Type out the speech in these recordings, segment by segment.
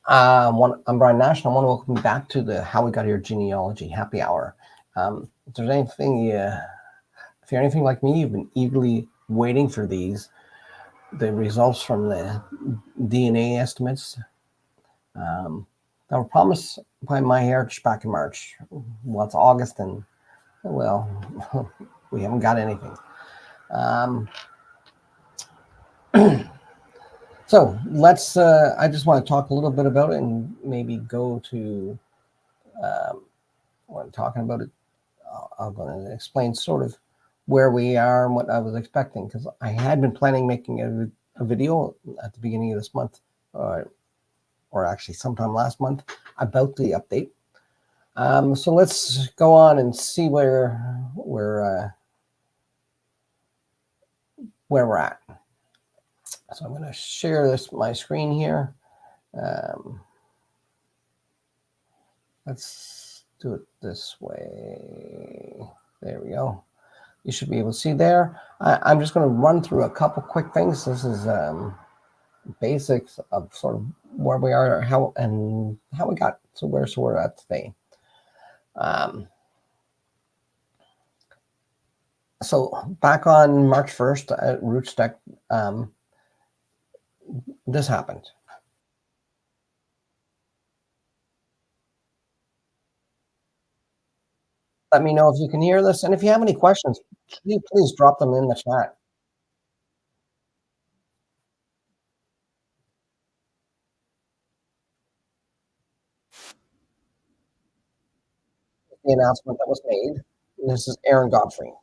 I'm Brian Nash, and I want to welcome you back to the How We Got Here Genealogy Happy Hour. If there's anything, if you're anything like me, you've been eagerly waiting for the results from the DNA estimates that were promised by MyHeritage back in March. Well, it's August, and well, we haven't got anything. So let's, I just want to talk a little bit about it and maybe go to what I'm talking about. I'm going to explain sort of where we are and what I was expecting, because I had been planning making a video at the beginning of this month, or actually sometime last month, about the update. So let's go on and see where we're at. So I'm going to share my screen here. Let's do it this way. There we go. You should be able to see there. I'm just going to run through a couple quick things. This is basics of sort of where we are, how we got to where we're at today. So back on March 1st at RootsTech, this happened. Let me know if you can hear this, and if you have any questions, please drop them in the chat. The announcement that was made. This is Aaron Godfrey.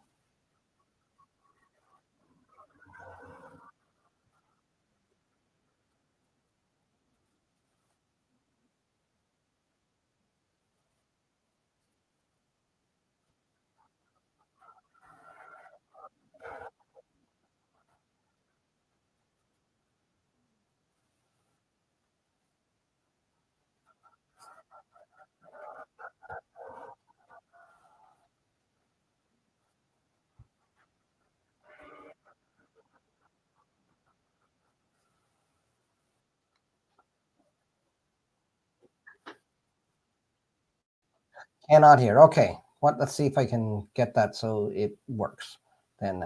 Cannot hear. Okay. Let's see if I can get that so it works. Then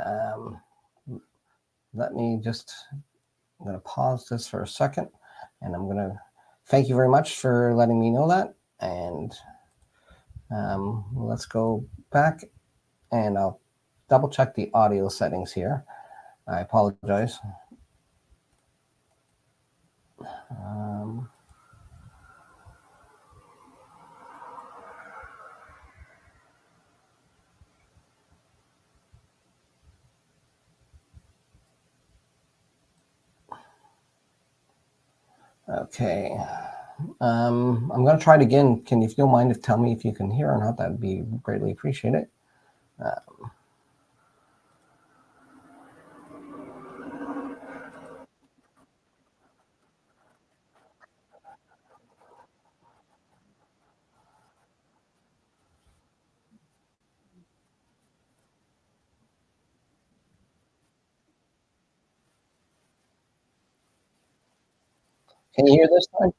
let me just, I'm going to pause this for a second, and I'm going to thank you very much for letting me know that. And let's go back, and I'll double check the audio settings here. I apologize. Okay. I'm going to try it again. If you don't mind, tell me if you can hear or not. That'd be greatly appreciated. Can you hear this time?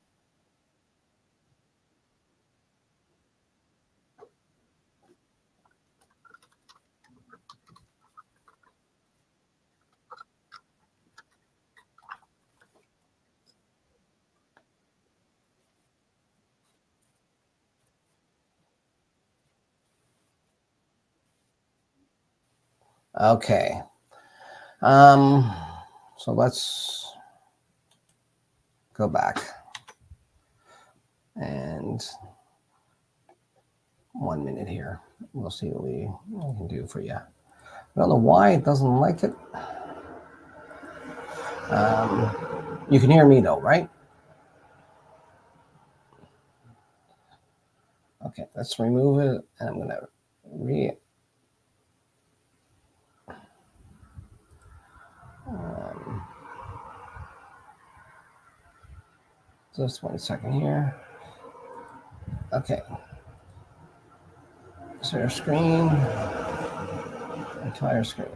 Okay. So let's go back. And 1 minute here. We'll see what we can do for you. I don't know why it doesn't like it. You can hear me though, right? Okay, let's remove it, and I'm gonna just 1 second here. Okay. Share screen. Entire screen.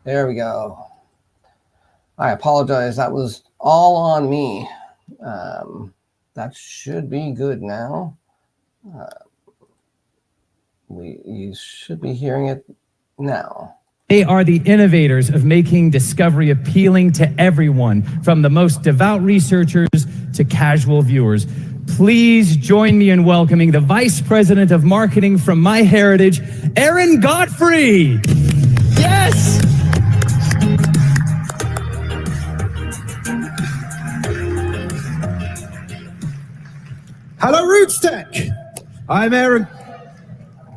There we go. I apologize. That was all on me. That should be good now. You should be hearing it now. They are the innovators of making discovery appealing to everyone, from the most devout researchers to casual viewers. Please join me in welcoming the Vice President of Marketing from MyHeritage, Aaron Godfrey. Yes! Hello, RootsTech. I'm Aaron.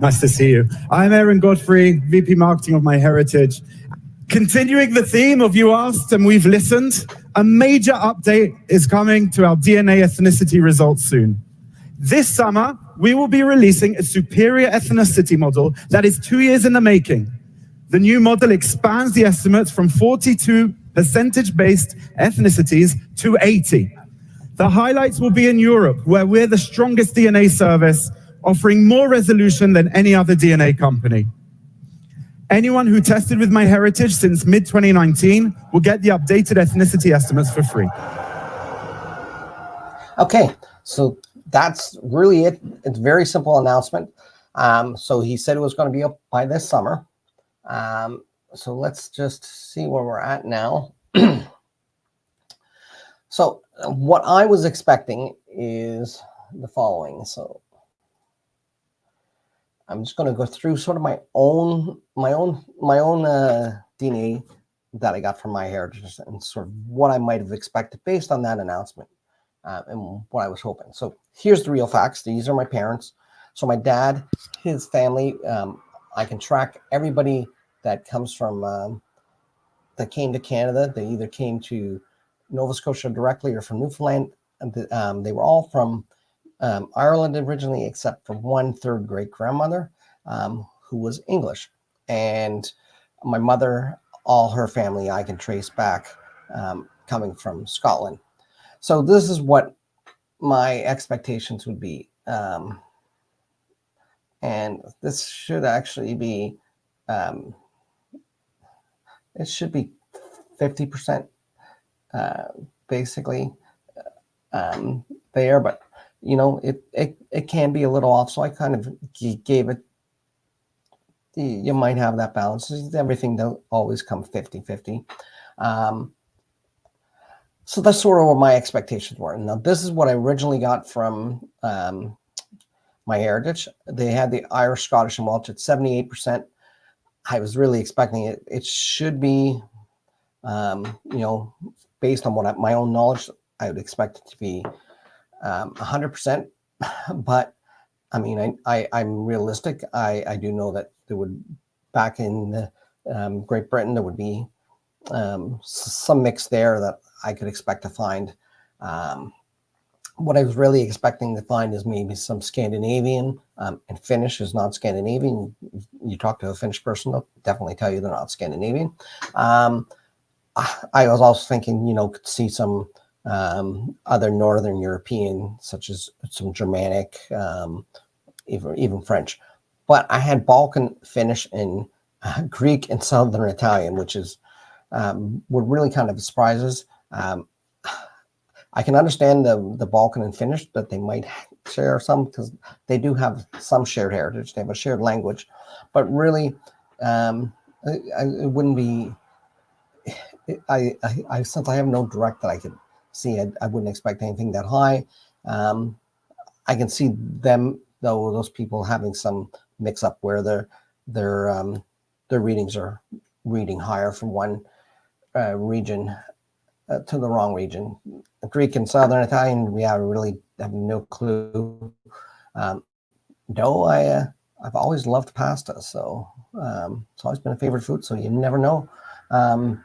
Nice to see you. I'm Aaron Godfrey, VP Marketing of MyHeritage. Continuing the theme of you asked and we've listened, a major update is coming to our DNA ethnicity results soon. This summer, we will be releasing a superior ethnicity model that is 2 years in the making. The new model expands the estimates from 42 percentage-based ethnicities to 80. The highlights will be in Europe, where we're the strongest DNA service, offering more resolution than any other DNA company. Anyone who tested with MyHeritage since mid-2019 will get the updated ethnicity estimates for free. Okay, so that's really it. It's a very simple announcement. So he said it was going to be up by this summer. So let's just see where we're at now. So what I was expecting is the following. So I'm just going to go through sort of my own DNA that I got from MyHeritage and sort of what I might have expected based on that announcement and what I was hoping. So here's the real facts. These are my parents. So my dad, his family, I can track everybody that comes from that came to Canada. They either came to Nova Scotia directly or from Newfoundland. They were all from Ireland originally, except for one third great grandmother who was English. And my mother, all her family, I can trace back coming from Scotland. So this is what my expectations would be. And this should actually be, it should be 50% basically there, but you know, it can be a little off. So I kind of gave it, you might have that balance. Everything don't always come 50-50. So that's sort of what my expectations were. Now, this is what I originally got from MyHeritage. They had the Irish, Scottish, and Welsh at 78%. I was really expecting it. It should be, you know, based on what my own knowledge, I would expect it to be 100%. But I mean, I'm realistic. I do know that there would, back in Great Britain, there would be some mix there that I could expect to find. What I was really expecting to find is maybe some Scandinavian, and Finnish is not Scandinavian. You talk to a Finnish person, they'll definitely tell you they're not Scandinavian. I was also thinking, you know, could see some other Northern European, such as some Germanic, even French. But I had Balkan, Finnish, and Greek and Southern Italian, which is what really kind of surprises. I can understand the Balkan and Finnish, that they might share some, because they do have some shared heritage. They have a shared language, but really, it wouldn't be. Since I have no direct that I could see, I wouldn't expect anything that high. I can see them, though, those people having some mix up where their readings are reading higher from one region to the wrong region. Greek and Southern Italian, I really have no clue. Though I've always loved pasta, so it's always been a favorite food. So you never know.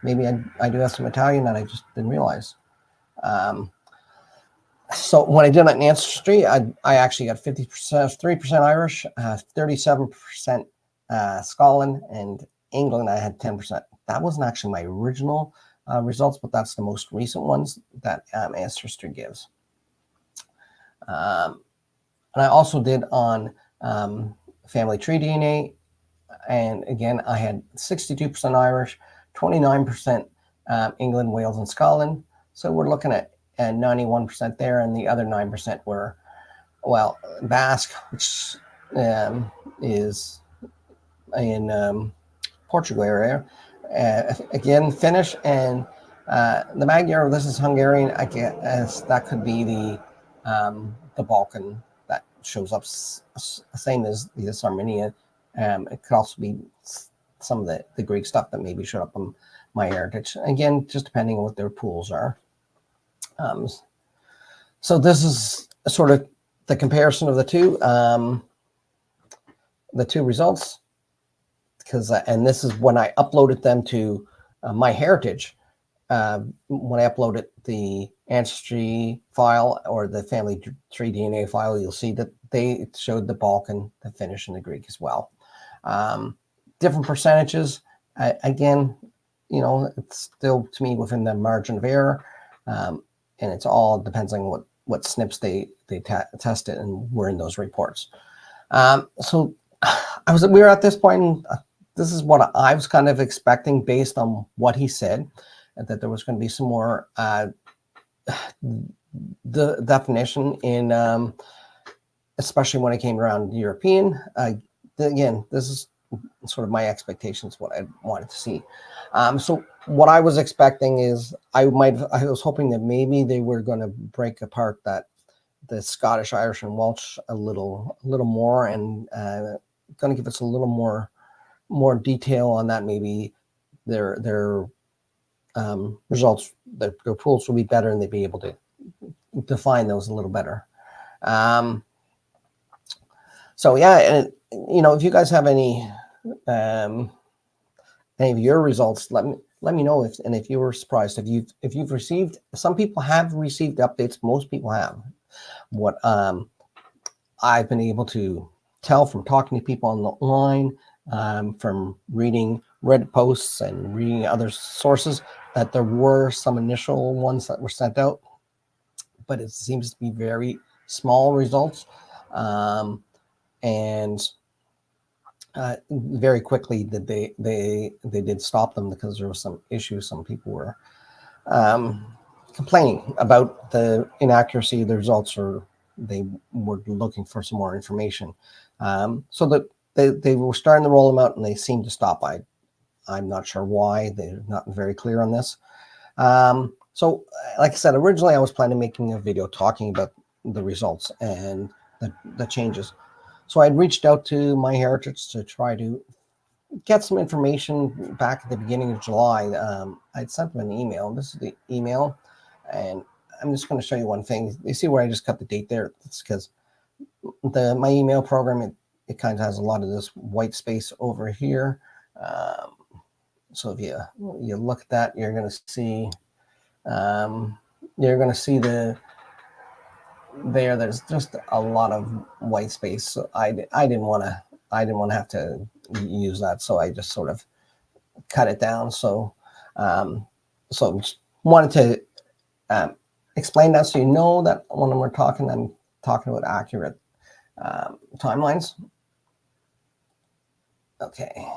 Maybe I do have some Italian that I just didn't realize. So when I did my ancestry, I actually got 50%, 3% Irish, 37% Scotland, and England. I had 10%. That wasn't actually my original results, but that's the most recent ones that ancestry gives. And I also did on family tree DNA, and again I had 62% Irish, 29% England, Wales, and Scotland. So we're looking at and 91% there, and the other 9% were, well, Basque, which is in Portugal area. Again, Finnish, and the Magyar. This is Hungarian. I guess that could be the Balkan that shows up same as the Armenian. It could also be some of the Greek stuff that maybe showed up on MyHeritage. Again, just depending on what their pools are. So this is sort of the comparison of the two results, because and this is when I uploaded them to MyHeritage. When I uploaded the ancestry file or the family tree DNA file, you'll see that they showed the Balkan, the Finnish, and the Greek as well. Different percentages. Again, you know, it's still to me within the margin of error, and it's all depends on what SNPs they tested and were in those reports. So we were at this point. And, this is what I was kind of expecting based on what he said, that there was going to be some more the definition in, especially when it came around European. Again, this is sort of my expectations, what I wanted to see. So what I was expecting is I was hoping that maybe they were going to break apart that the Scottish, Irish, and Welsh a little more, and going to give us a little more detail on that. Maybe their results, their pools will be better, and they'd be able to define those a little better. So yeah, and you know, if you guys have any of your results, let me know if you were surprised, if you've received. Some people have received updates. Most people have. What I've been able to tell from talking to people on the line, from reading Reddit posts and reading other sources, that there were some initial ones that were sent out, but it seems to be very small results, and very quickly that they did stop them because there was some issues. Some people were complaining about the inaccuracy of the results, or they were looking for some more information. So that they were starting to roll them out, and they seemed to stop. I'm not sure why. They're not very clear on this. So like I said, originally I was planning on making a video talking about the results and the changes. So I'd reached out to MyHeritage to try to get some information back at the beginning of July. I'd sent them an email. This is the email, and I'm just going to show you one thing. You see where I just cut the date there? It's because my email program, it kind of has a lot of this white space over here. So if you look at that, you're going to see there's just a lot of white space. So I didn't want to have to use that, so I just sort of cut it down. So just wanted to explain that, so you know that when I'm talking about accurate timelines. Okay.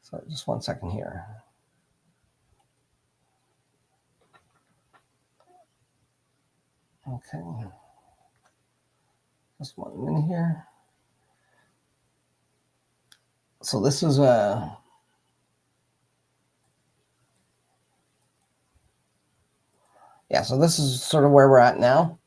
So just 1 second here. Okay. Just 1 minute here. So this is yeah, so this is sort of where we're at now.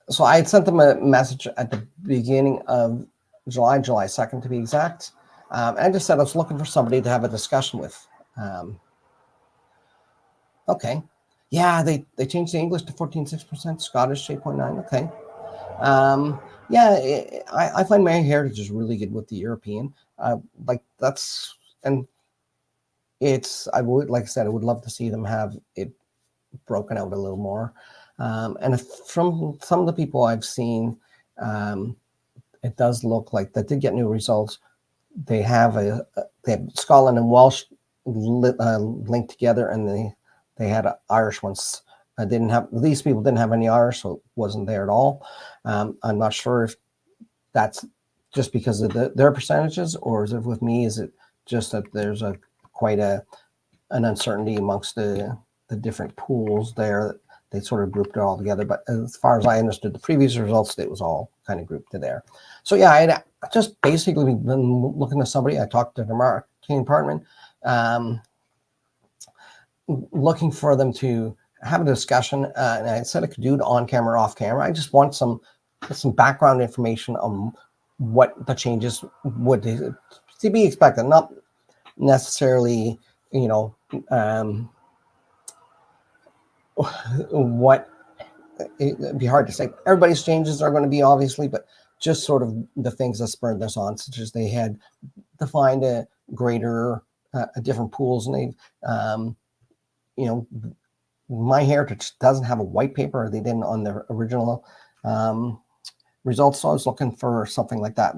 So I had sent them a message at the beginning of July 2nd to be exact. And I just said I was looking for somebody to have a discussion with. Okay. Yeah, they changed the English to 14.6%, Scottish 8.9%. Okay. Yeah, I find MyHeritage is really good with the European. Like that's, and it's, I would, like I said, I would love to see them have it broken out a little more. And from some of the people I've seen, it does look like they did get new results. They have they have Scotland and Welsh linked together, and they had Irish ones. These people didn't have any Irish, so it wasn't there at all. I'm not sure if that's just because of their percentages, or is it with me? Is it just that there's quite an uncertainty amongst the different pools there? They sort of grouped it all together. But as far as I understood the previous results, it was all kind of grouped to there. So yeah, I just basically been looking to somebody. I talked to the marketing department, looking for them to have a discussion. And I said I could do it on camera, off camera. I just want some background information on what the changes would to be expected, not necessarily, what it'd be hard to say. Everybody's changes are going to be obviously, but just sort of the things that spurred this on, such as they had defined a greater, different pools, and they, MyHeritage doesn't have a white paper. They didn't on their original results. So I was looking for something like that.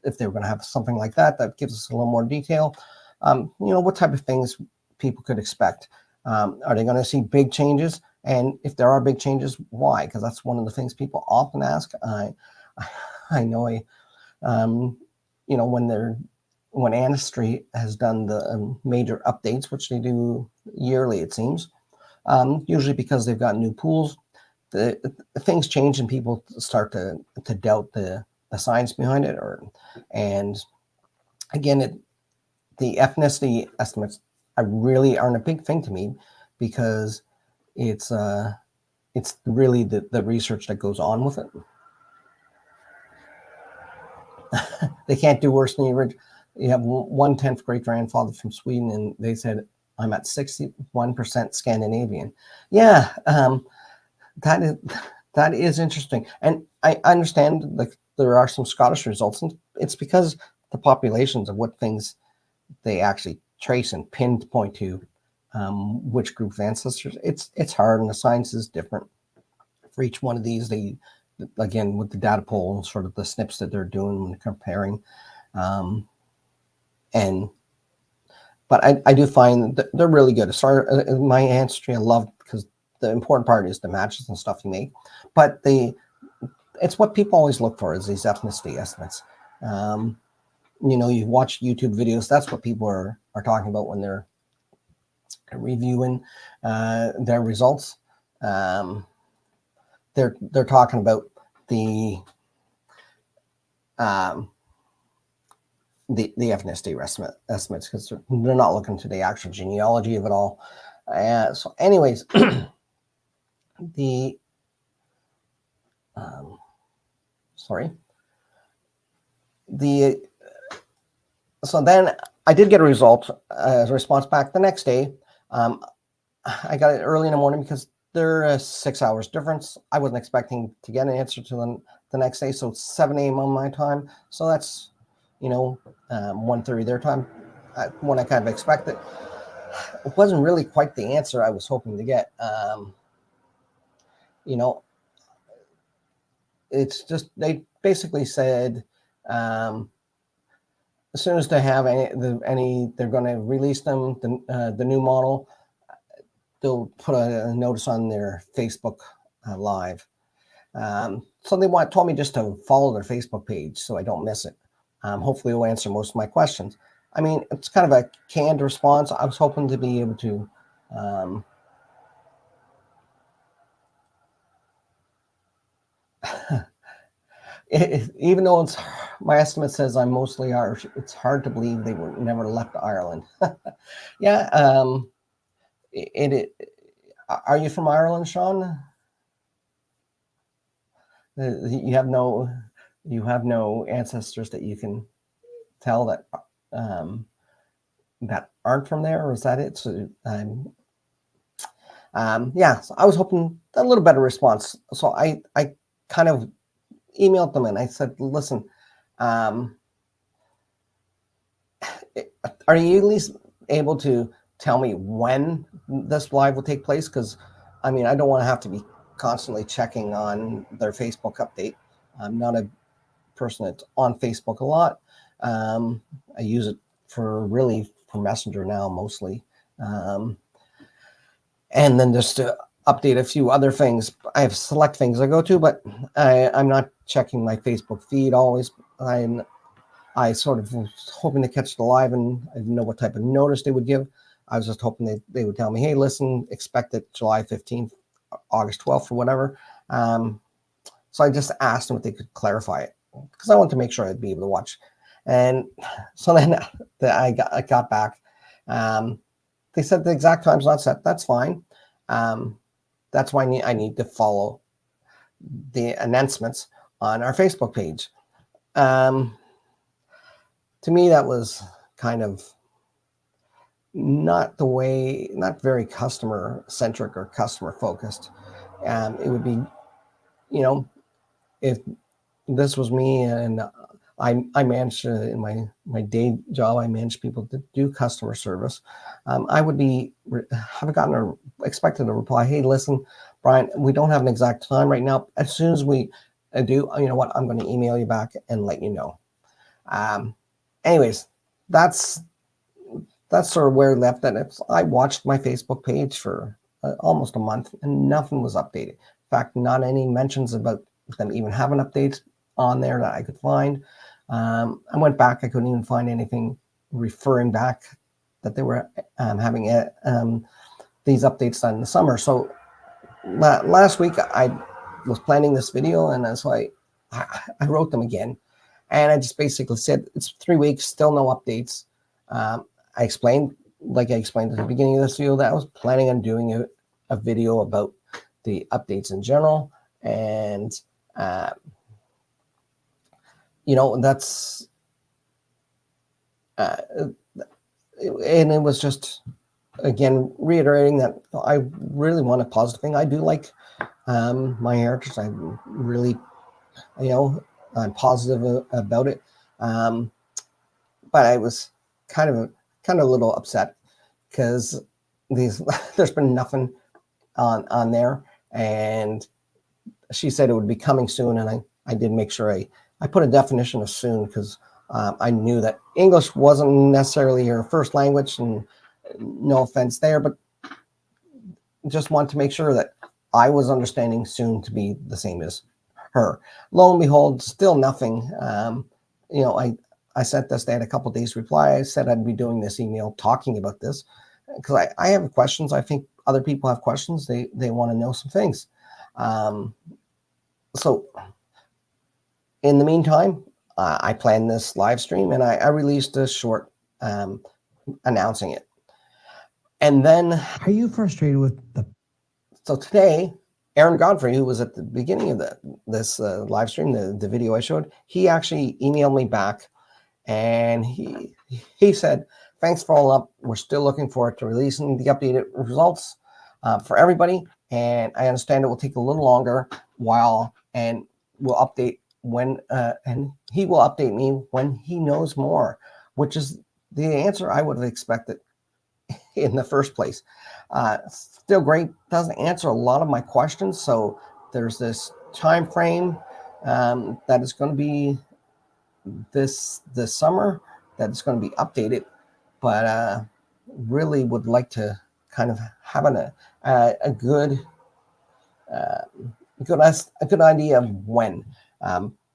If they were going to have something like that, that gives us a little more detail. What type of things people could expect. Are they going to see big changes? And if there are big changes, why? Because that's one of the things people often ask. I know when Ancestry has done the major updates, which they do yearly, it seems, usually because they've got new pools, the things change and people start to doubt the science behind it. And again, the ethnicity estimates really aren't a big thing to me, because it's really the research that goes on with it. They can't do worse than the original. You have one 10th great grandfather from Sweden, and they said I'm at 61% Scandinavian. Yeah, that is interesting, and I understand like there are some Scottish results, and it's because the populations of what things they actually trace and pinpoint to, which group of ancestors. It's hard, and the science is different for each one of these. They, again, with the data poll and sort of the snips that they're doing when comparing, but I do find that they're really good. As far as my ancestry, I love, because the important part is the matches and stuff you make, but it's what people always look for is these ethnicity estimates. You watch YouTube videos, that's what people are talking about when they're reviewing their results. They're talking about the ethnicity estimates, because they're not looking to the actual genealogy of it all. So anyways, so then I did get a result as a response back the next day. I got it early in the morning because there are 6 hours difference. I wasn't expecting to get an answer to them the next day. So 7 a.m. on my time. So that's, 1:30 their time, when I kind of expected. It wasn't really quite the answer I was hoping to get. It's just, they basically said, as soon as they have any, they're going to release them, the new model. They'll put a notice on their Facebook Live. So they told me just to follow their Facebook page so I don't miss it. Hopefully it'll answer most of my questions. I mean, it's kind of a canned response. I was hoping to be able to even though my estimate says I'm mostly Irish, it's hard to believe they were never left Ireland. Yeah. Are you from Ireland, Sean? You have no ancestors that you can tell that that aren't from there, or is that it? So yeah, so I was hoping a little better response. So I kind of emailed them and I said, listen, are you at least able to tell me when this live will take place? Because I mean, I don't want to have to be constantly checking on their Facebook update. I'm not a person that's on Facebook a lot. I use it for Messenger now mostly. And then just to update a few other things. I have select things I go to, but I'm not checking my Facebook feed always. I sort of was hoping to catch it live, and I didn't know what type of notice they would give. I was just hoping they would tell me, hey, listen, expect it July 15th, August 12th, or whatever. So I just asked them if they could clarify it, because I wanted to make sure I'd be able to watch. And so then I got back. They said the exact time's not set. That's fine. That's why I need to follow the announcements on our Facebook page. To me, that was kind of not very customer centric or customer focused. It would be, if this was me and I managed in my day job, I managed people to do customer service. I would have expected a reply. Hey, listen, Brian, we don't have an exact time right now. As soon as we do, you know what, I'm going to email you back and let you know. Anyways, that's sort of where it left. And I watched my Facebook page for almost a month, and nothing was updated. In fact, not any mentions about them even having updates on there that I could find. I went back, I couldn't even find anything referring back that they were having these updates done in the summer. So last week I was planning this video, and so I wrote them again, and I just basically said it's 3 weeks, still no updates. I explained at the beginning of this video that I was planning on doing a video about the updates in general, and that's and it was just, again, reiterating that I really want a positive thing. I do like MyHeritage. I really, I'm positive about it. But I was kind of a little upset because there's been nothing on there, and she said it would be coming soon, and I did make sure I put a definition of soon, because I knew that English wasn't necessarily her first language, and no offense there, but just want to make sure that I was understanding soon to be the same as her. Lo and behold, still nothing. I sent this, they had a couple of days reply. I said I'd be doing this email talking about this because I have questions. I think other people have questions. They want to know some things. So in the meantime, I planned this live stream, and I released a short announcing it. And then, are you frustrated with so today, Aaron Godfrey, who was at the beginning of this live stream, the video I showed, he actually emailed me back, and he said, thanks for all up. We're still looking forward to releasing the updated results for everybody. And I understand it will take a little longer and we'll update and he will update me when he knows more, which is the answer I would have expected in the first place. Still great, doesn't answer a lot of my questions. So there's this time frame that is going to be this summer that is going to be updated, but really would like to kind of have a good idea of when.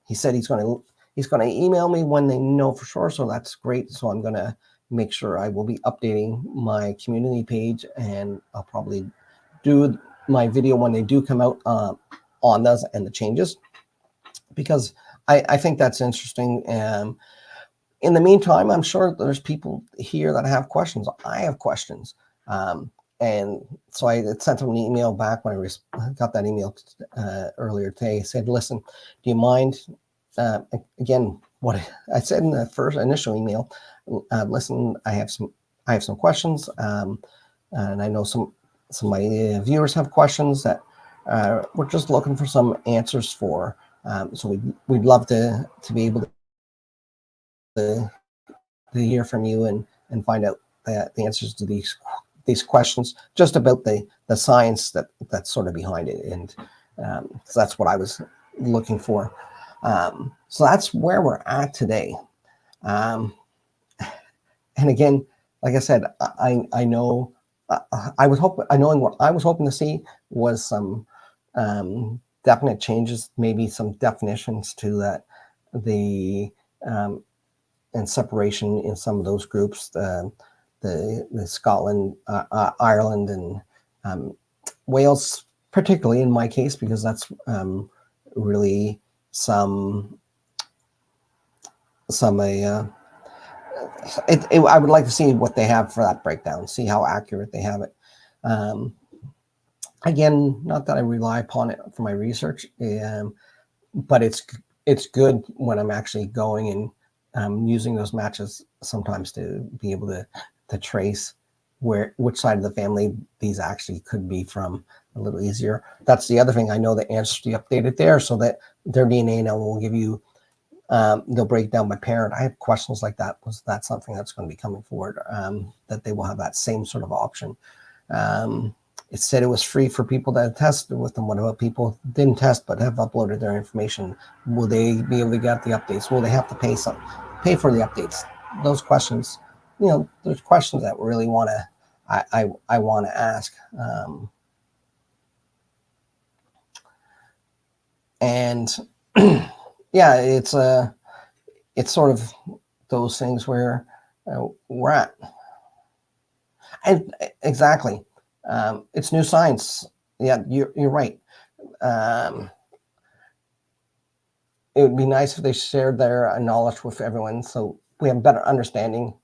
He said he's going to email me when they know for sure, so that's great. So I'm going to make sure I will be updating my community page, and I'll probably do my video when they do come out on those and the changes, because I think that's interesting. In the meantime, I'm sure there's people here that have questions. I have questions. And so I sent them an email back when I got that email earlier today. I said, listen, do you mind, again, what I said in the first initial email, listen, I have some questions, and I know some of my viewers have questions that we're just looking for some answers for. So we'd love to be able to hear from you and find out the answers to these questions, just about the science that's sort of behind it, and because that's what I was looking for. So that's where we're at today. And again, like I said, I know knowing what I was hoping to see was some definite changes, maybe some definitions to the and separation in some of those groups, the Scotland, Ireland, and Wales, particularly in my case, because that's really some I would like to see what they have for that breakdown, see how accurate they have it. Again, not that I rely upon it for my research, but it's good when I'm actually going and using those matches sometimes to be able to trace which side of the family these actually could be from a little easier. That's the other thing. I know the Ancestry updated there, so that their DNA now will give you, they'll break down by parent. I have questions like that. Was that something that's going to be coming forward, that they will have that same sort of option? It said it was free for people that tested with them. What about people who didn't test but have uploaded their information? Will they be able to get the updates? Will they have to pay for the updates? Those questions, there's questions that really I want to ask. And yeah, it's sort of those things where we're at. And exactly. It's new science. Yeah, you're right. It would be nice if they shared their knowledge with everyone so we have a better understanding.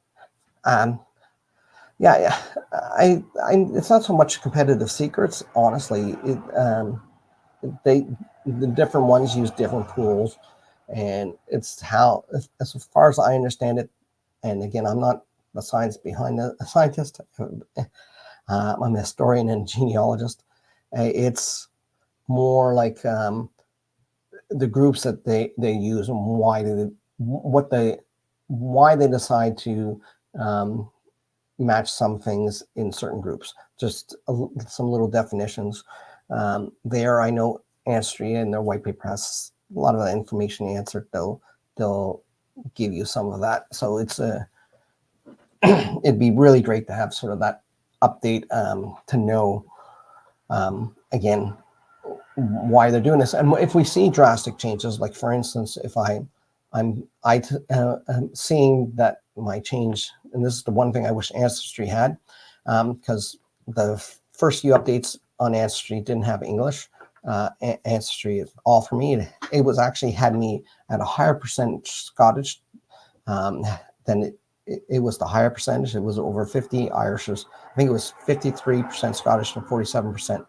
Yeah. It's not so much competitive secrets, honestly. The different ones use different tools, and it's how, as far as I understand it. And again, I'm not the science behind the scientist. I'm a historian and genealogist. It's more like the groups that they use and why they decide to match some things in certain groups. Just some little definitions. There, I know Ancestry and their white paper has a lot of the information answered. They'll give you some of that. So it's it'd be really great to have sort of that update, to know again why they're doing this. And if we see drastic changes, like for instance, if I'm seeing that my change, and this is the one thing I wish Ancestry had, because the first few updates on Ancestry didn't have English. Ancestry, all for me, it was actually had me at a higher percentage Scottish than it was the higher percentage. It was over 50 Irish. I think it was 53% Scottish and 47%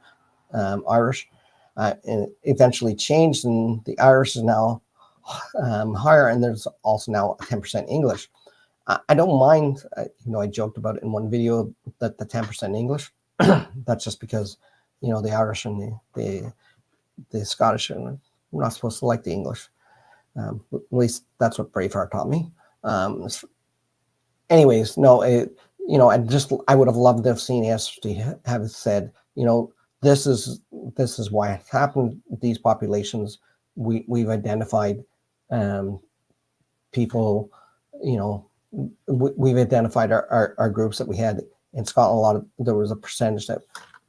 Irish. And it eventually changed, and the Irish is now higher, and there's also now 10% English. I don't mind. I joked about it in one video that the 10% English. That's just because the Irish and the Scottish are not supposed to like the English. At least that's what Braveheart taught me. Anyways, no, I would have loved to have seen Ancestry have said, this is why it happened. These populations, we've identified people. We've identified our groups that we had in Scotland. There was a percentage that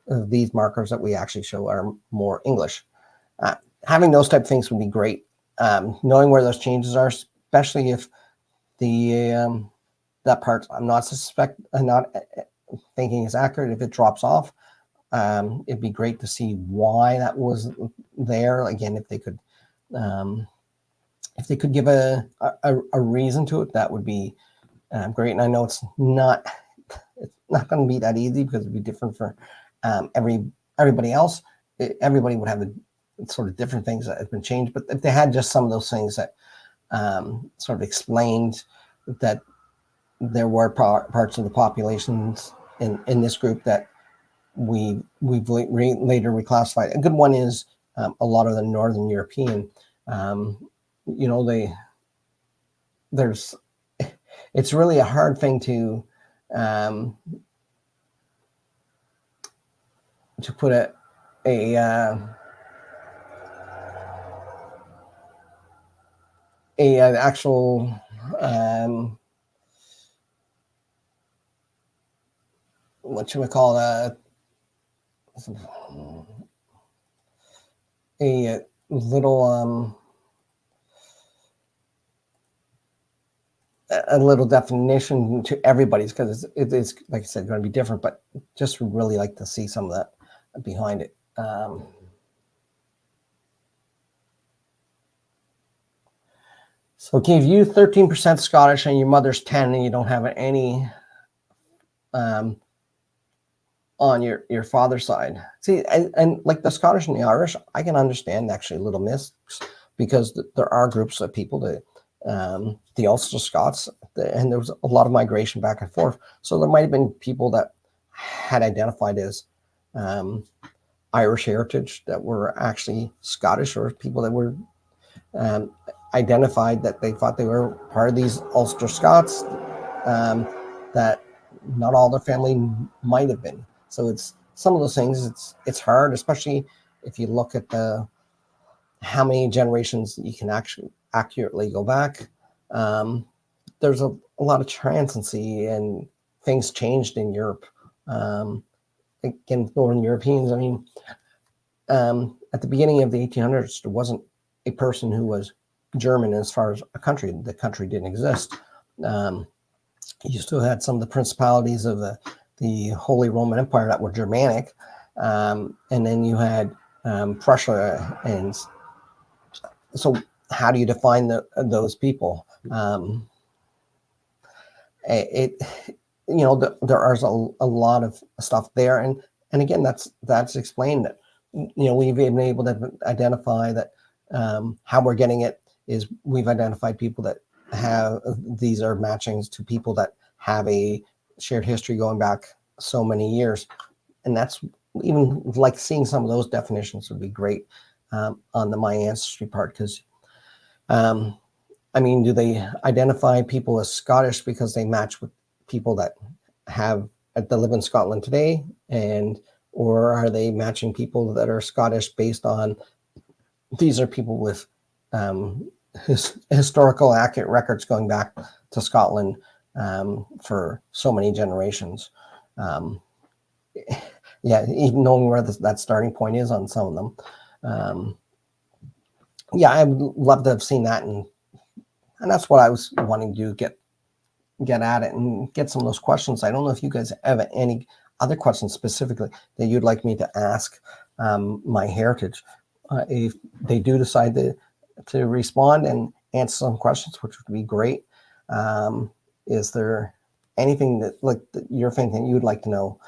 of these markers that we actually show are more English. Having those type of things would be great. Knowing where those changes are, especially if that part I'm not thinking is accurate. If it drops off, it'd be great to see why that was there. Again, if they could give a reason to it, that would be great. And I know it's not going to be that easy because it'd be different for everybody else. Everybody would have sort of different things that have been changed. But if they had just some of those things that sort of explained that there were parts of the populations in this group that we've later reclassified. A good one is a lot of the Northern European. It's really a hard thing to put an actual what should we call it? A little a little definition to everybody's, because it's like I said, going to be different, but just really like to see some of that behind it. So if you 13% Scottish and your mother's 10 and you don't have any on your father's side. See, and like the Scottish and the Irish, I can understand actually a little mix, because there are groups of people that the Ulster Scots, and there was a lot of migration back and forth. So there might have been people that had identified as Irish heritage that were actually Scottish, or people that were identified that they thought they were part of these Ulster Scots, that not all their family might have been. So it's some of those things. It's hard, especially if you look at how many generations you can actually accurately go back. There's a lot of transiency, and things changed in Europe. Again, Northern Europeans, I mean, at the beginning of the 1800s, there wasn't a person who was German as far as a country. The country didn't exist. You still had some of the principalities of the Holy Roman Empire that were Germanic, and then you had Prussia. And so how do you define those people? There are a lot of stuff there, and again, that's explained that we've been able to identify that how we're getting it is we've identified people that have these are matchings to people that have a shared history going back so many years, and that's even like seeing some of those definitions would be great on the My Ancestry part, because I mean, do they identify people as Scottish because they match with people that live in Scotland today, or are they matching people that are Scottish based on these are people with historical accurate records going back to Scotland for so many generations? Even knowing where that starting point is on some of them. I would love to have seen that, and that's what I was wanting to do, get at it and get some of those questions. I don't know if you guys have any other questions specifically that you'd like me to ask MyHeritage. If they do decide to respond and answer some questions, which would be great. Is there anything that you're thinking you'd like to know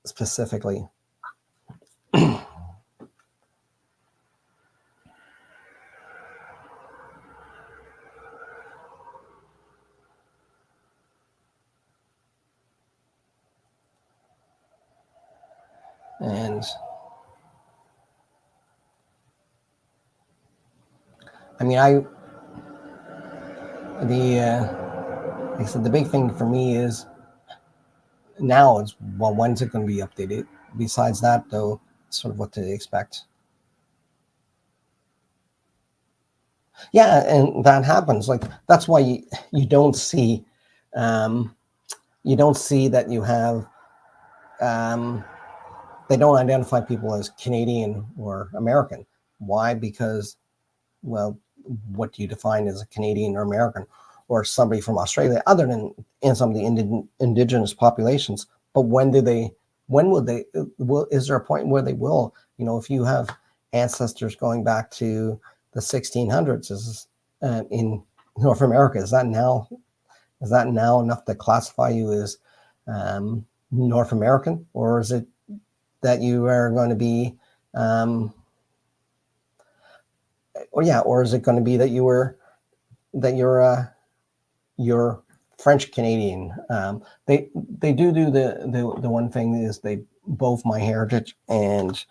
specifically? And I mean, like I said, the big thing for me is now is, well, when's it going to be updated? Besides that, though, sort of what to expect. Yeah, and that happens. Like, that's why you don't see that you have they don't identify people as Canadian or American. Why? Because, well, what do you define as a Canadian or American, or somebody from Australia, other than in some of the indigenous populations? But when will they? Is there a point where they will? If you have ancestors going back to the 1600s, in North America, is that now enough to classify you as North American, or is it that you are going to be, or is it going to be that you're French Canadian? They do the one thing is they both MyHeritage and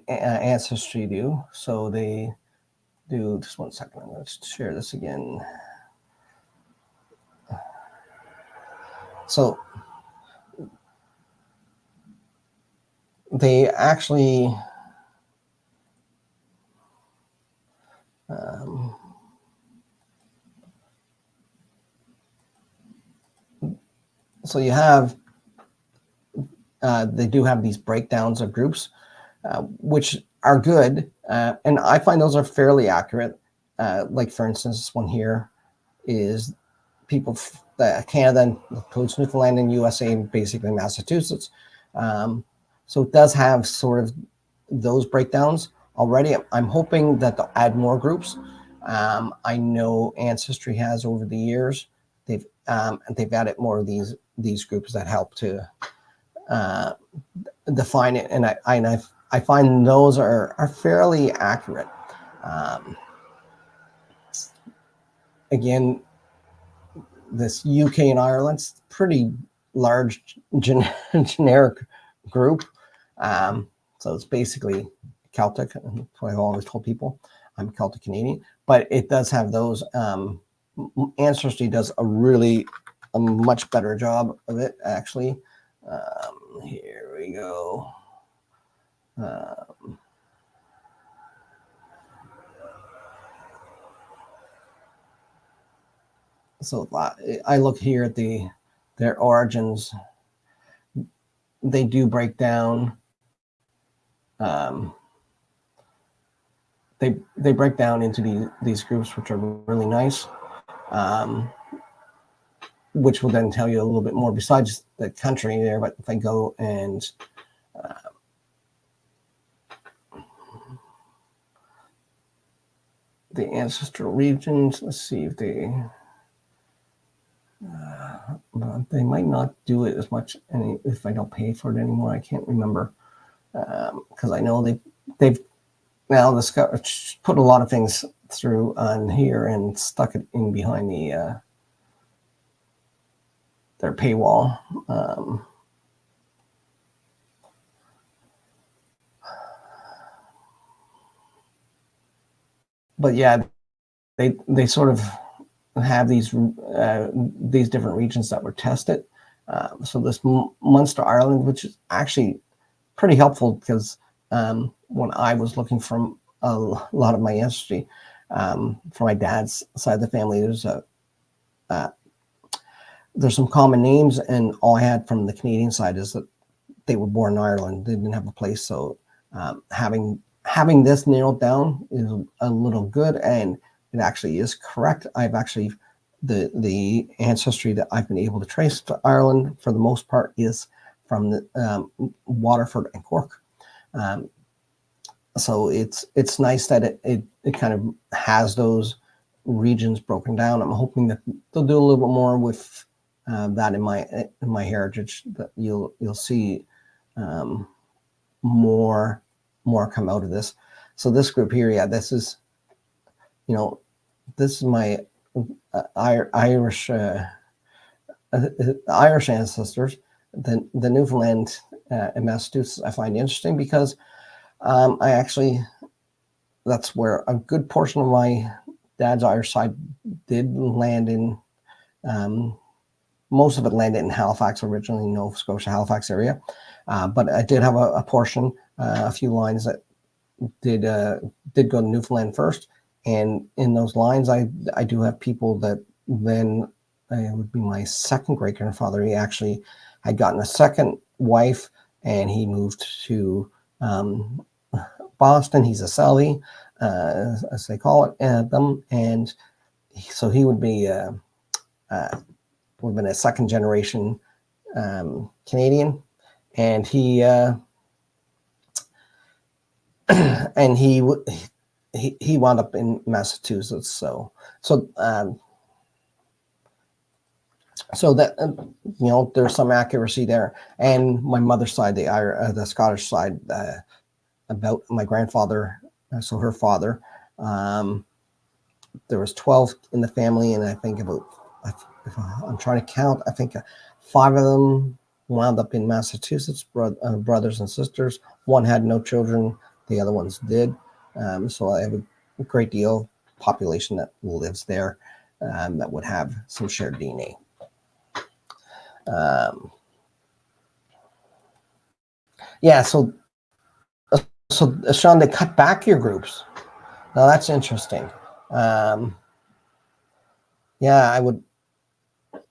Ancestry do. So they do. Just 1 second. I'm going to share this again. So they actually so you have they do have these breakdowns of groups, which are good, and I find those are fairly accurate. like for instance, this one here is people, Canada includes Newfoundland and USA and basically Massachusetts. So it does have sort of those breakdowns already. I'm hoping that they'll add more groups. I know Ancestry has over the years. They've added more of these groups that help to define it, and I find those are fairly accurate. Again, this UK and Ireland's pretty large generic group. So it's basically Celtic. That's what I've always told people. I'm Celtic Canadian, but it does have those. Ancestry does a much better job of it, actually. Here we go. So I look here at their origins. They do break down. They break down into these groups, which are really nice, which will then tell you a little bit more besides the country there. But if I go and the ancestral regions, let's see if they might not do it as much if I don't pay for it anymore. I can't remember, because I know they've now put a lot of things through on here and stuck it in behind their paywall. But yeah, they sort of have these different regions that were tested. So this Munster Ireland, which is actually pretty helpful, because when I was looking from a lot of my ancestry, from my dad's side of the family, there's some common names, and all I had from the Canadian side is that they were born in Ireland. They didn't have a place, so having this nailed down is a little good, and it actually is correct. I've actually the ancestry that I've been able to trace to Ireland for the most part is from the Waterford and Cork. So it's nice that it kind of has those regions broken down. I'm hoping that they'll do a little bit more with that in my heritage, that you'll see more come out of this. So this group here, yeah, this is my Irish ancestors. The Newfoundland and Massachusetts I find interesting, because that's where a good portion of my dad's Irish side did land in. Most of it landed in Halifax originally, Nova Scotia, Halifax area. But I did have a portion, a few lines that did go to Newfoundland first. And in those lines, I do have people that then it would be my second great grandfather. He actually had gotten a second wife, and he moved to Boston. He's a Sully, as they call it, and so he would be would have been a second generation Canadian, and he wound up in Massachusetts. So that there's some accuracy there. And my mother's side, the Scottish side, about my grandfather, so her father, there was 12 in the family, and I think if I'm trying to count, I think 5 of them wound up in Massachusetts, brothers and sisters. One had no children, the other ones did. So I have a great deal of population that lives there, that would have some shared DNA. Yeah, so Sean, they cut back your groups. Now that's interesting. Yeah,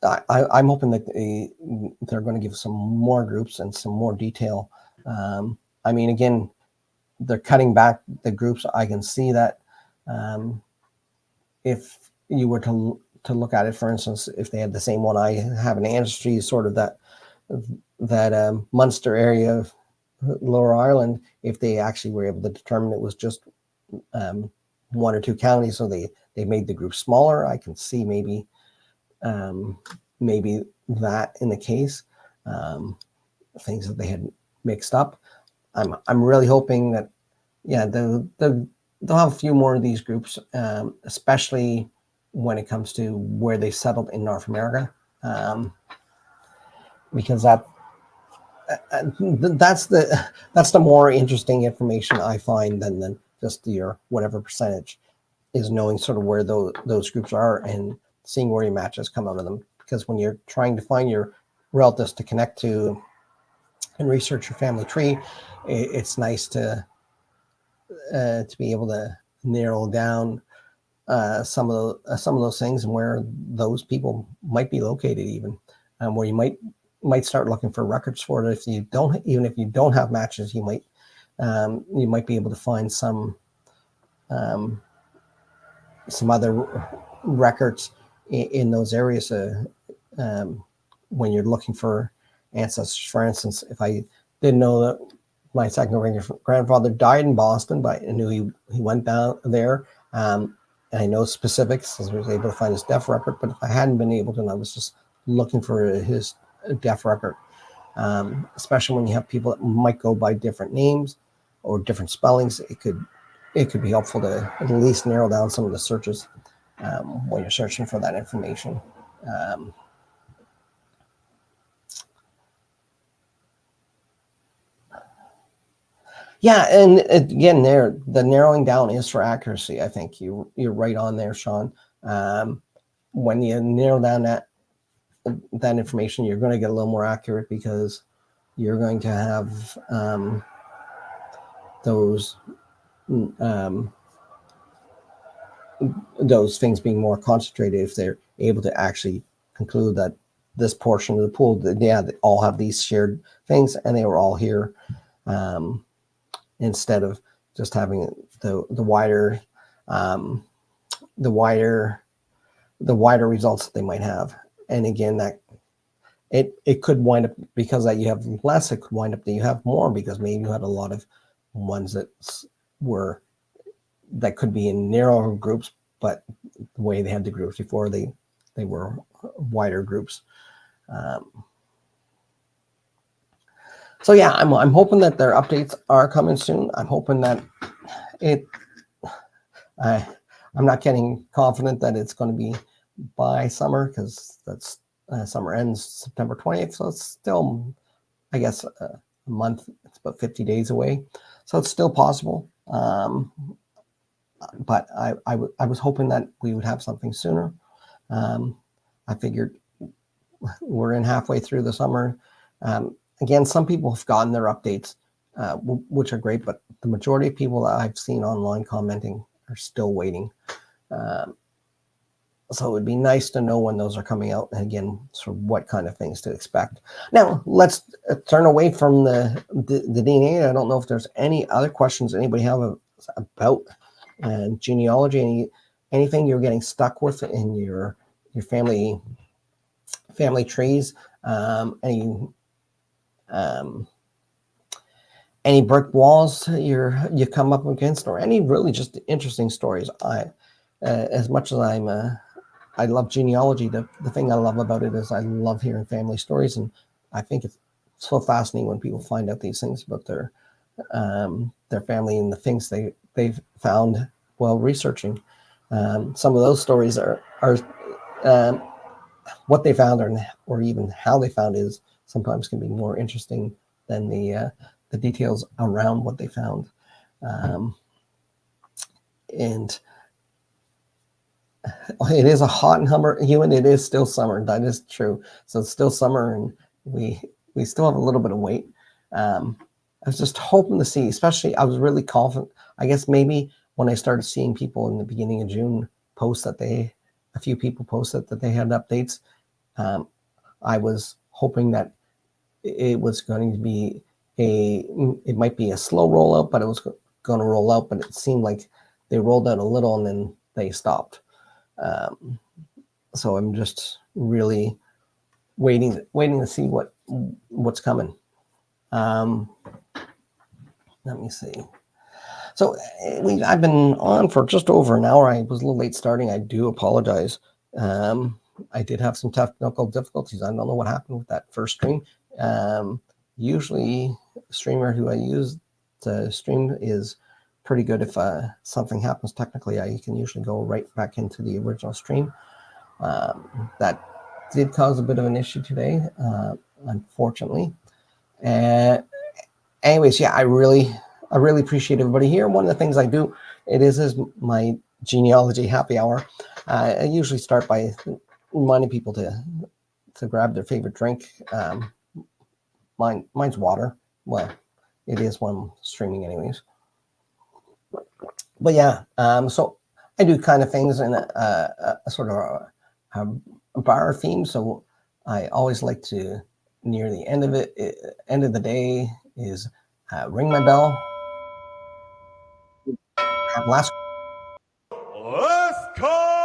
I'm hoping that they're going to give some more groups and some more detail. I mean, again, they're cutting back the groups. I can see that. if you were to look at it, for instance, if they had the same one I have in ancestry, sort of that Munster area of Lower Ireland, if they actually were able to determine it was just one or two counties, so they made the group smaller. I can see maybe that in the case, things that they had mixed up. I'm really hoping that, yeah, they'll have a few more of these groups, especially when it comes to where they settled in North America, because that's the more interesting information I find than just your whatever percentage, is knowing sort of where those groups are and seeing where your matches come out of them. Because when you're trying to find your relatives to connect to and research your family tree, it's nice to be able to narrow down some of those things and where those people might be located, even where you might start looking for records for it. If you don't have matches, you might be able to find some other records in those areas when you're looking for ancestors. For instance, if I didn't know that my second grandfather died in Boston, but I knew he went down there, and I know specifics, as I was able to find his death record. But if I hadn't been able to, and I was just looking for his death record, especially when you have people that might go by different names or different spellings, it could be helpful to at least narrow down some of the searches when you're searching for that information. Yeah, and again, the narrowing down is for accuracy. I think you're right on there, Sean. When you narrow down that information, you're going to get a little more accurate, because you're going to have those things being more concentrated if they're able to actually conclude that this portion of the pool, they all have these shared things and they were all here, instead of just having the wider results that they might have. And again, that it could wind up, because that you have less, it could wind up that you have more, because maybe you had a lot of ones that could be in narrower groups, but the way they had the groups before, they were wider groups. So yeah, I'm hoping that their updates are coming soon. I'm hoping that I'm not getting confident that it's going to be by summer, because that's summer ends September 20th, so it's still, I guess, a month. It's about 50 days away, so it's still possible. But I was hoping that we would have something sooner. I figured we're in halfway through the summer. Again, some people have gotten their updates, which are great, but the majority of people that I've seen online commenting are still waiting. So it would be nice to know when those are coming out, and again, sort of what kind of things to expect. Now, let's turn away from the DNA. I don't know if there's any other questions anybody have about genealogy, anything you're getting stuck with in your family trees, any brick walls you come up against, or any really just interesting stories. As much as I love genealogy, the thing I love about it is I love hearing family stories, and I think it's so fascinating when people find out these things about their family and the things they've found while researching. Some of those stories are what they found, or even how they found, is sometimes can be more interesting than the details around what they found. And it is a hot and humid. It is still summer. That is true. So it's still summer, and we still have a little bit of wait. I was just hoping to see, especially, I was really confident. I guess maybe when I started seeing people in the beginning of June post that a few people posted that they had updates, I was hoping that it was going to be it might be a slow rollout, but it was going to roll out. But it seemed like they rolled out a little and then they stopped. So I'm just really waiting to see what's coming. Let me see. So I've been on for just over an hour. I was a little late starting. I do apologize. I did have some technical difficulties. I don't know what happened with that first stream. Usually, the streamer who I use to stream is pretty good. If something happens technically, I can usually go right back into the original stream. That did cause a bit of an issue today, unfortunately. Anyways, yeah, I really appreciate everybody here. One of the things I do, it is my genealogy happy hour. I usually start by reminding people to grab their favorite drink. Mine's water. Well, it is when I'm streaming anyways. But yeah, so I do kind of things in a sort of a bar theme. So I always like to, near the end of the day, is ring my bell. Have last. Let's call!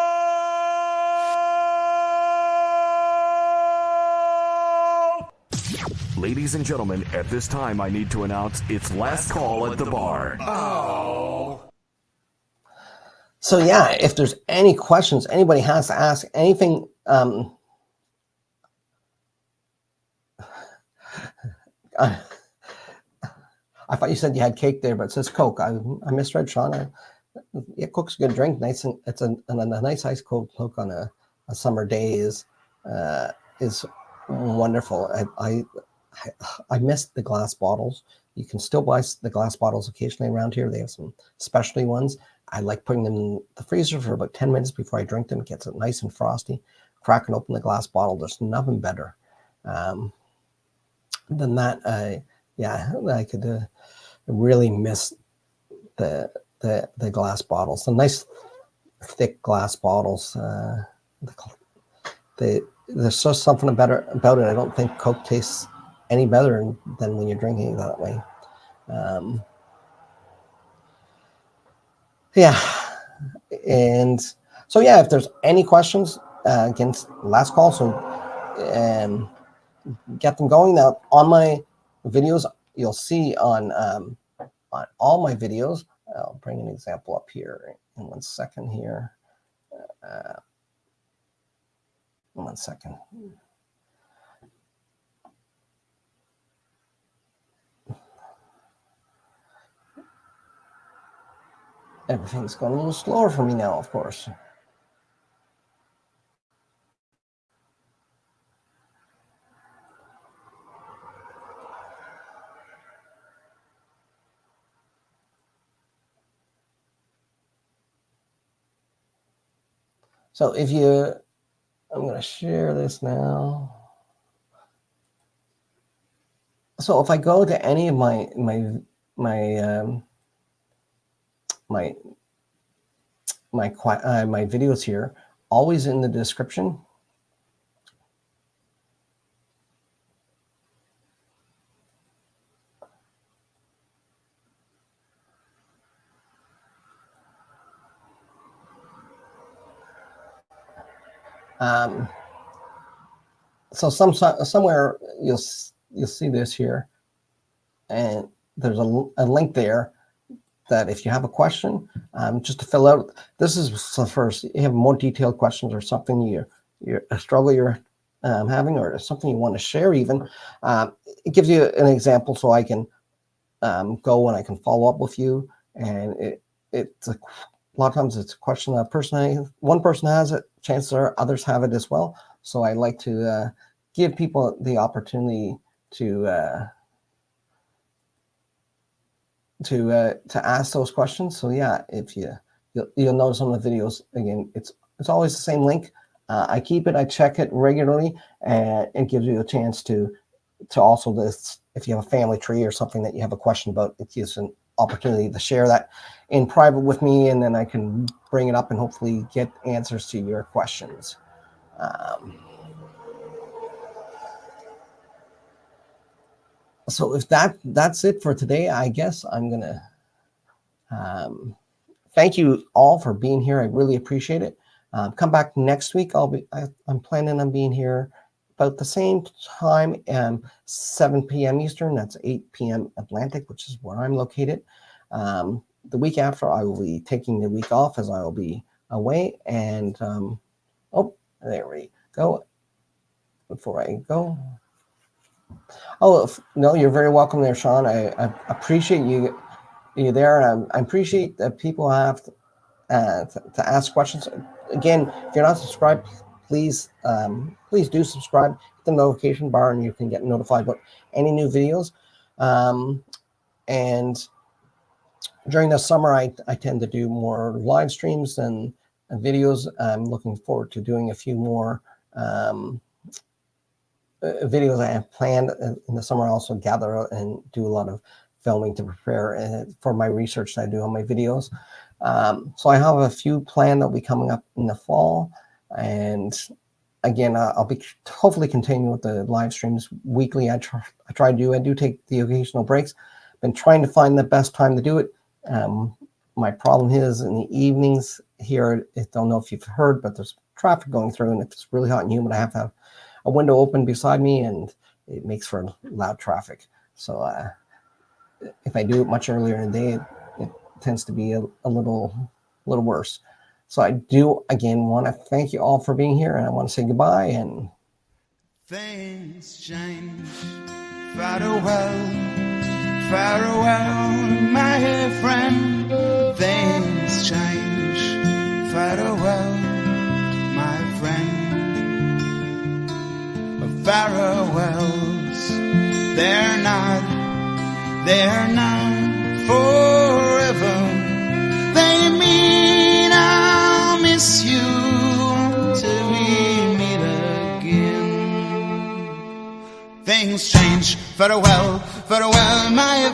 Ladies and gentlemen, at this time I need to announce it's last call at the bar. Oh. So yeah, if there's any questions, anybody has to ask anything, I thought you said you had cake there, but it says Coke. I misread, Sean. Yeah, Coke's a good drink. Nice, and it's a nice ice cold Coke on a summer day is wonderful. I missed the glass bottles. You can still buy the glass bottles occasionally around here. They have some specialty ones. I like putting them in the freezer for about 10 minutes before I drink them. It gets it nice and frosty. Cracking open the glass bottle, there's nothing better than that. Yeah, I could really miss the glass bottles, the nice thick glass bottles. There's just something about it. I don't think Coke tastes any better than when you're drinking it that way. Yeah, and so yeah, if there's any questions, again, last call. So get them going. Now on my videos, you'll see on all my videos. I'll bring an example up here in 1 second here. 1 second. Everything's going a little slower for me now, of course. So I'm going to share this now. So if I go to any of my videos here, always in the description, so somewhere you'll see this here, and there's a link there that if you have a question, just to fill out. This is the first. You have more detailed questions or something a struggle you're having, or something you want to share even. It gives you an example so I can go and I can follow up with you. And it's a lot of times it's a question that one person has it, chances are others have it as well. So I like to give people the opportunity to ask those questions. So yeah, if you'll notice on the videos, again, it's always the same link. I keep it, I check it regularly, and it gives you a chance to also this, if you have a family tree or something that you have a question about, it gives an opportunity to share that in private with me, and then I can bring it up and hopefully get answers to your questions. So if that's it for today, I guess I'm gonna thank you all for being here. I really appreciate it. Come back next week. I'm planning on being here about the same time, 7 p.m. Eastern. That's 8 p.m. Atlantic, which is where I'm located. The week after, I will be taking the week off as I will be away. And oh, there we go. Before I go. Oh no, you're very welcome there, Sean. I appreciate you there, and I appreciate that people have to ask questions. Again, if you're not subscribed, please do subscribe. Hit the notification bar, and you can get notified about any new videos. And during the summer, I tend to do more live streams and videos. I'm looking forward to doing a few more videos I have planned in the summer. I also gather and do a lot of filming to prepare for my research that I do on my videos. So I have a few planned that will be coming up in the fall. And again, I'll be hopefully continuing with the live streams weekly. I do take the occasional breaks. Been trying to find the best time to do it. My problem is in the evenings here, I don't know if you've heard, but there's traffic going through, and if it's really hot and humid, I have to have a window open beside me, and it makes for loud traffic. So if I do it much earlier in the day, it tends to be a little worse. So I do again want to thank you all for being here, and I want to say goodbye. And things change. Farewell, my friend. Things change. Farewell, my friend. Farewells, they're not forever. They mean I'll miss you till we meet again. Things change. Farewell, my